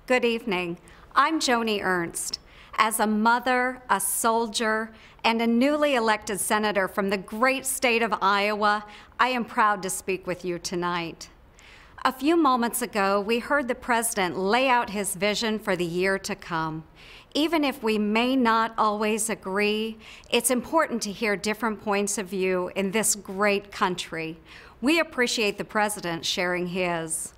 Good evening. I'm Joni Ernst. As a mother, a soldier, and a newly elected senator from the great state of Iowa, I am proud to speak with you tonight. A few moments ago, we heard the President lay out his vision for the year to come. Even if we may not always agree, it's important to hear different points of view in this great country. We appreciate the President sharing his.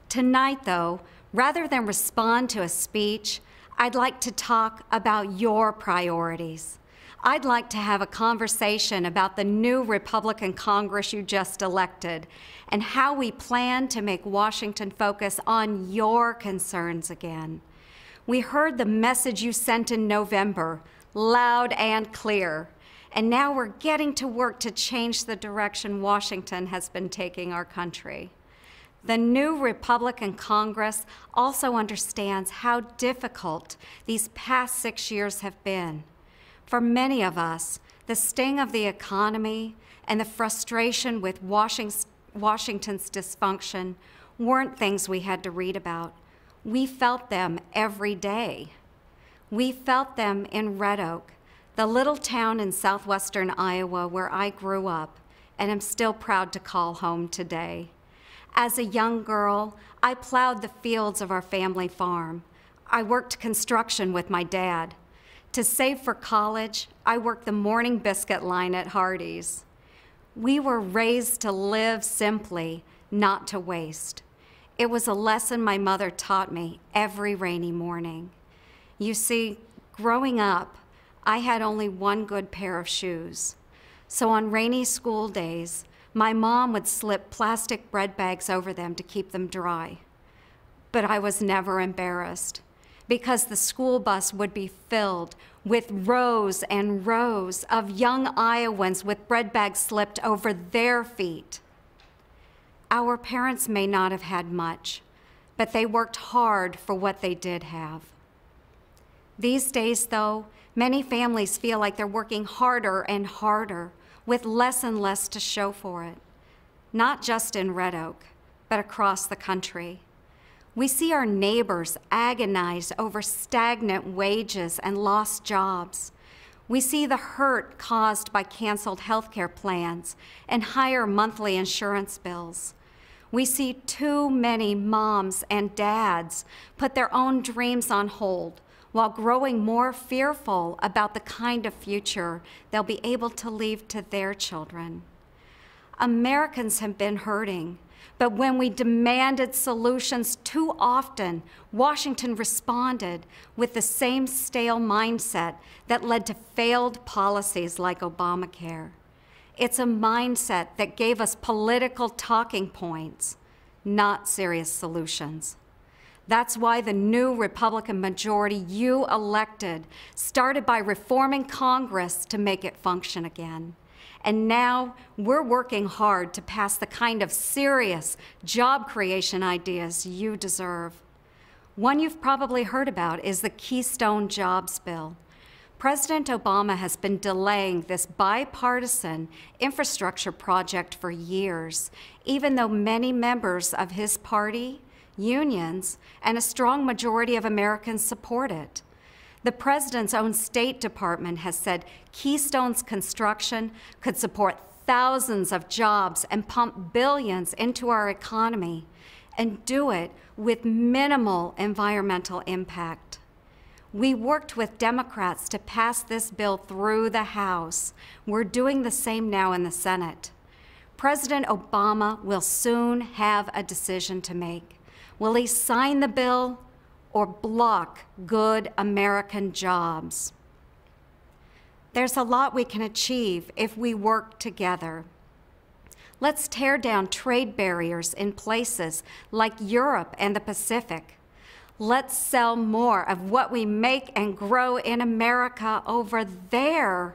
Tonight, though, rather than respond to a speech, I'd like to talk about your priorities. I'd like to have a conversation about the new Republican Congress you just elected and how we plan to make Washington focus on your concerns again. We heard the message you sent in November, loud and clear, and now we're getting to work to change the direction Washington has been taking our country. The new Republican Congress also understands how difficult these past 6 years have been. For many of us, the sting of the economy and the frustration with Washington's dysfunction weren't things we had to read about. We felt them every day. We felt them in Red Oak, the little town in southwestern Iowa where I grew up and am still proud to call home today. As a young girl, I plowed the fields of our family farm. I worked construction with my dad. To save for college, I worked the morning biscuit line at Hardee's. We were raised to live simply, not to waste. It was a lesson my mother taught me every rainy morning. You see, growing up, I had only one good pair of shoes. So on rainy school days, my mom would slip plastic bread bags over them to keep them dry. But I was never embarrassed because the school bus would be filled with rows and rows of young Iowans with bread bags slipped over their feet. Our parents may not have had much, but they worked hard for what they did have. These days, though, many families feel like they're working harder and harder with less and less to show for it, not just in Red Oak, but across the country. We see our neighbors agonize over stagnant wages and lost jobs. We see the hurt caused by canceled healthcare plans and higher monthly insurance bills. We see too many moms and dads put their own dreams on hold while growing more fearful about the kind of future they'll be able to leave to their children. Americans have been hurting, but when we demanded solutions too often, Washington responded with the same stale mindset that led to failed policies like Obamacare. It's a mindset that gave us political talking points, not serious solutions. That's why the new Republican majority you elected started by reforming Congress to make it function again. And now we're working hard to pass the kind of serious job creation ideas you deserve. One you've probably heard about is the Keystone Jobs Bill. President Obama has been delaying this bipartisan infrastructure project for years, even though many members of his party, unions, and a strong majority of Americans support it. The President's own State Department has said Keystone's construction could support thousands of jobs and pump billions into our economy, and do it with minimal environmental impact. We worked with Democrats to pass this bill through the House. We're doing the same now in the Senate. President Obama will soon have a decision to make. Will he sign the bill or block good American jobs? There's a lot we can achieve if we work together. Let's tear down trade barriers in places like Europe and the Pacific. Let's sell more of what we make and grow in America over there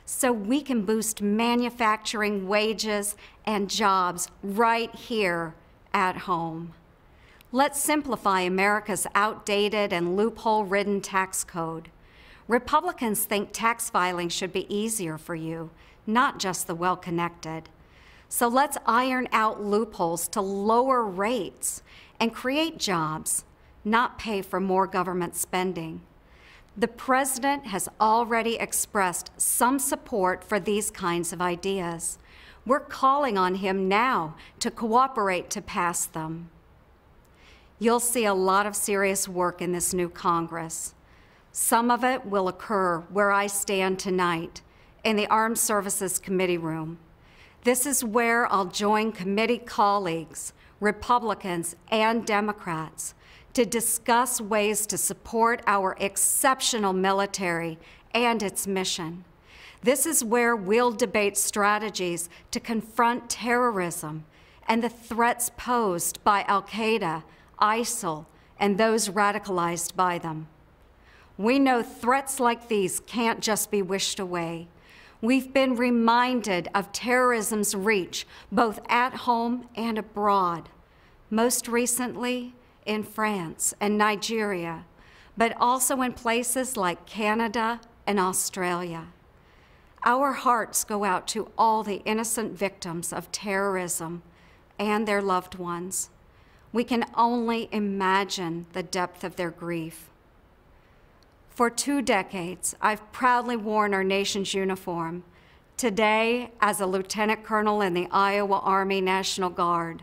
so we can boost manufacturing wages and jobs right here at home. Let's simplify America's outdated and loophole-ridden tax code. Republicans think tax filing should be easier for you, not just the well-connected. So let's iron out loopholes to lower rates and create jobs, not pay for more government spending. The President has already expressed some support for these kinds of ideas. We're calling on him now to cooperate to pass them. You'll see a lot of serious work in this new Congress. Some of it will occur where I stand tonight, in the Armed Services Committee room. This is where I'll join committee colleagues, Republicans and Democrats, to discuss ways to support our exceptional military and its mission. This is where we'll debate strategies to confront terrorism and the threats posed by Al-Qaeda, ISIL, and those radicalized by them. We know threats like these can't just be wished away. We've been reminded of terrorism's reach, both at home and abroad, most recently in France and Nigeria, but also in places like Canada and Australia. Our hearts go out to all the innocent victims of terrorism and their loved ones. We can only imagine the depth of their grief. For 2 decades, I've proudly worn our nation's uniform, today as a lieutenant colonel in the Iowa Army National Guard.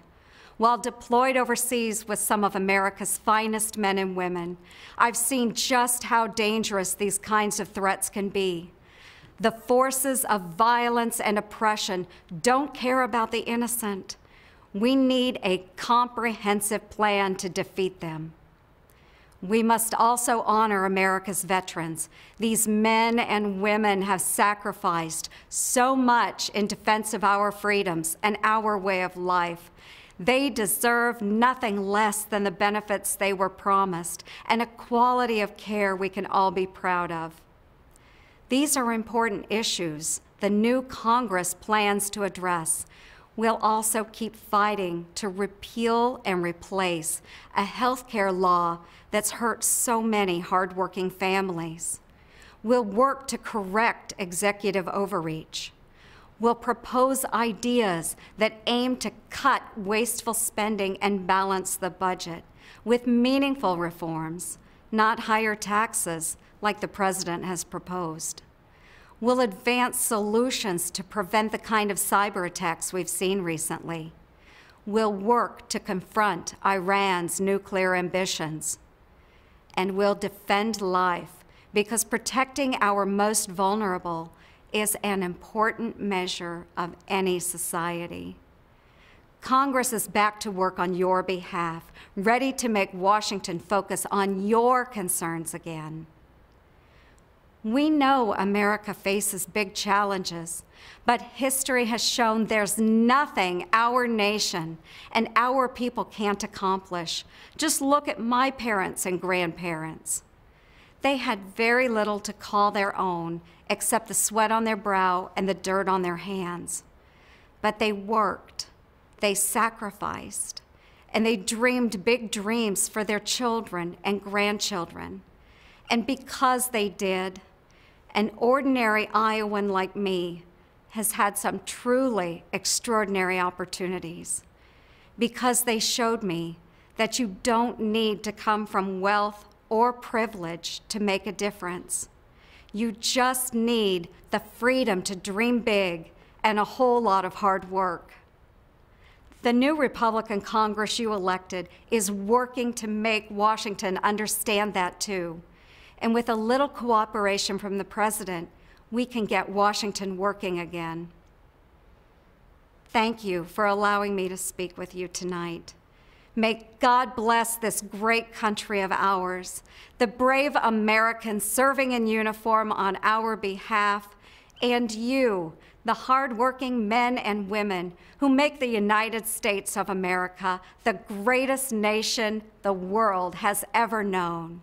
While deployed overseas with some of America's finest men and women, I've seen just how dangerous these kinds of threats can be. The forces of violence and oppression don't care about the innocent. We need a comprehensive plan to defeat them. We must also honor America's veterans. These men and women have sacrificed so much in defense of our freedoms and our way of life. They deserve nothing less than the benefits they were promised and a quality of care we can all be proud of. These are important issues the new Congress plans to address. We'll also keep fighting to repeal and replace a health care law that's hurt so many hardworking families. We'll work to correct executive overreach. We'll propose ideas that aim to cut wasteful spending and balance the budget with meaningful reforms, not higher taxes like the President has proposed. We'll advance solutions to prevent the kind of cyber attacks we've seen recently. We'll work to confront Iran's nuclear ambitions. And we'll defend life because protecting our most vulnerable is an important measure of any society. Congress is back to work on your behalf, ready to make Washington focus on your concerns again. We know America faces big challenges, but history has shown there's nothing our nation and our people can't accomplish. Just look at my parents and grandparents. They had very little to call their own except the sweat on their brow and the dirt on their hands. But they worked, they sacrificed, and they dreamed big dreams for their children and grandchildren. And because they did, an ordinary Iowan like me has had some truly extraordinary opportunities because they showed me that you don't need to come from wealth or privilege to make a difference. You just need the freedom to dream big and a whole lot of hard work. The new Republican Congress you elected is working to make Washington understand that too. And with a little cooperation from the President, we can get Washington working again. Thank you for allowing me to speak with you tonight. May God bless this great country of ours, the brave Americans serving in uniform on our behalf, and you, the hardworking men and women who make the United States of America the greatest nation the world has ever known.